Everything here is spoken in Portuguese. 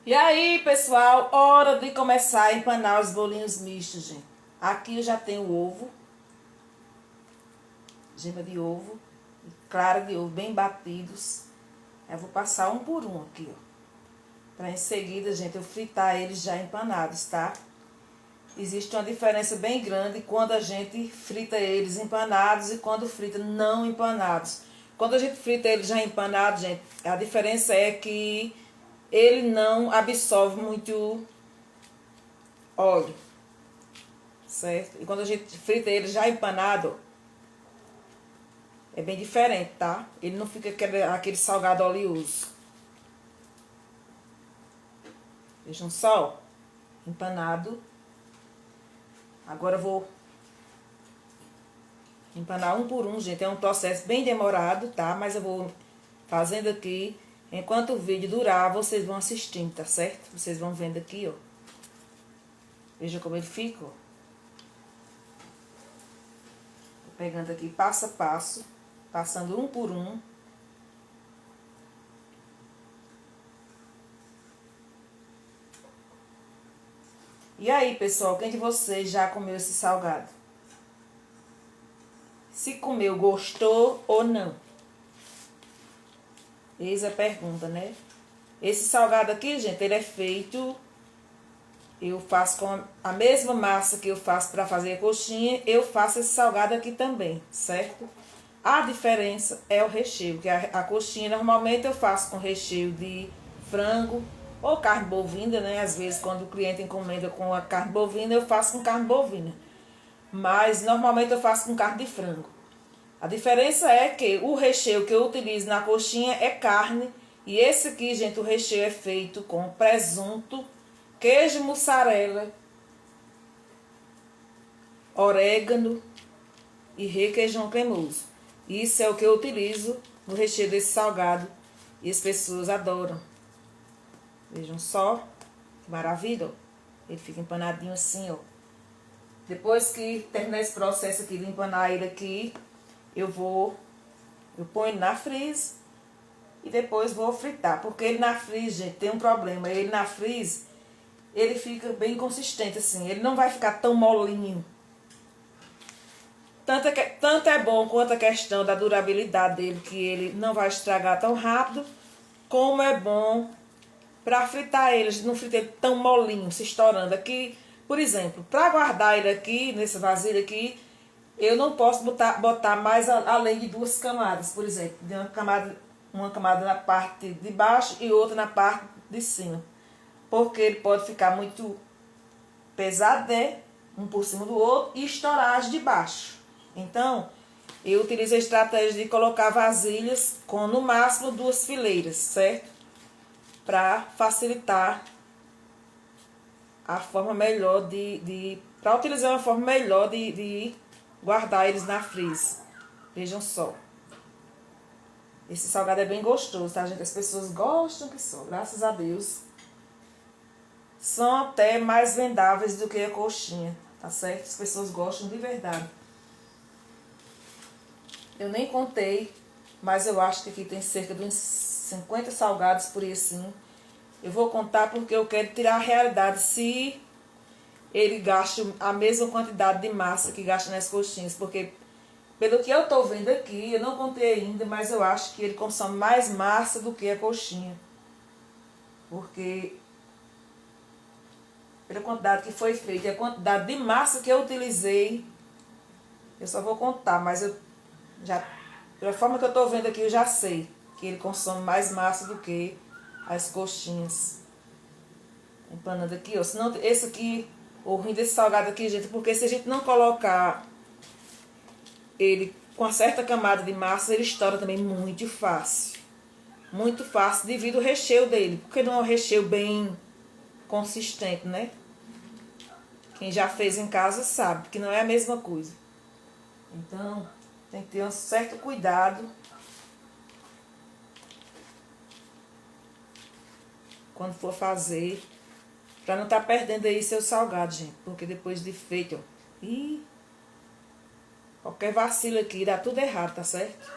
E aí, pessoal, hora de começar a empanar os bolinhos mistos, gente. Aqui eu já tenho o ovo, gema de ovo, clara de ovo bem batidos. Eu vou passar um por um aqui, ó. Pra em seguida, gente, eu fritar eles já empanados, tá? Existe uma diferença bem grande quando a gente frita eles empanados e quando frita não empanados. Quando a gente frita eles já empanados, gente, a diferença é que ele não absorve muito óleo, certo? E quando a gente frita ele já empanado, é bem diferente, tá? Ele não fica aquele salgado oleoso. Vejam só, empanado. Agora eu vou empanar um por um, gente. É um processo bem demorado, tá? Mas eu vou fazendo aqui. Enquanto o vídeo durar, vocês vão assistindo, tá certo? Vocês vão vendo aqui, ó. Veja como ele fica, ó. Tô pegando aqui passo a passo, passando um por um. E aí, pessoal, quem de vocês já comeu esse salgado? Se comeu, gostou ou não? Eis a pergunta, né? Esse salgado aqui, gente, ele é feito... Eu faço com a mesma massa que eu faço para fazer a coxinha, eu faço esse salgado aqui também, certo? A diferença é o recheio, que a coxinha normalmente eu faço com recheio de frango ou carne bovina, né? Às vezes quando o cliente encomenda com a carne bovina, eu faço com carne bovina. Mas normalmente eu faço com carne de frango. A diferença é que o recheio que eu utilizo na coxinha é carne. E esse aqui, gente, o recheio é feito com presunto, queijo mussarela, orégano e requeijão cremoso. Isso é o que eu utilizo no recheio desse salgado. E as pessoas adoram. Vejam só que maravilha, ó. Ele fica empanadinho assim, ó. Depois que terminar esse processo aqui de empanar ele aqui, eu ponho na frise e depois vou fritar. Porque ele na frise, gente, tem um problema. Ele na frise, ele fica bem consistente assim. Ele não vai ficar tão molinho. Tanto é bom quanto a questão da durabilidade dele, que ele não vai estragar tão rápido, como é bom para fritar ele, não frita ele tão molinho, se estourando. Aqui, por exemplo, para guardar ele aqui, nessa vasilha aqui, eu não posso botar mais além de 2 camadas, por exemplo. De uma camada na parte de baixo e outra na parte de cima. Porque ele pode ficar muito pesado, né? Um por cima do outro e estourar as de baixo. Então, eu utilizo a estratégia de colocar vasilhas com no máximo 2 fileiras, certo? Para facilitar a forma melhor para utilizar uma forma melhor de guardar eles na frise. Vejam só. Esse salgado é bem gostoso, tá, gente? As pessoas gostam que só, graças a Deus. São até mais vendáveis do que a coxinha, tá certo? As pessoas gostam de verdade. Eu nem contei, mas eu acho que aqui tem cerca de uns 50 salgados por aí assim. Eu vou contar porque eu quero tirar a realidade se ele gasta a mesma quantidade de massa que gasta nas coxinhas. Porque, pelo que eu estou vendo aqui, eu não contei ainda, mas eu acho que ele consome mais massa do que a coxinha. Porque, pela quantidade que foi feita e a quantidade de massa que eu utilizei, eu só vou contar, mas eu já, pela forma que eu estou vendo aqui, eu já sei que ele consome mais massa do que as coxinhas. Empanando aqui, ó. Senão, esse aqui, o ruim desse salgado aqui, gente, porque se a gente não colocar ele com uma certa camada de massa, ele estoura também muito fácil. Muito fácil devido ao recheio dele. Porque não é um recheio bem consistente, né? Quem já fez em casa sabe que não é a mesma coisa. Então, tem que ter um certo cuidado quando for fazer, pra não estar perdendo aí seu salgado, gente. Porque depois de feito, ó, qualquer vacilo aqui dá tudo errado, tá certo?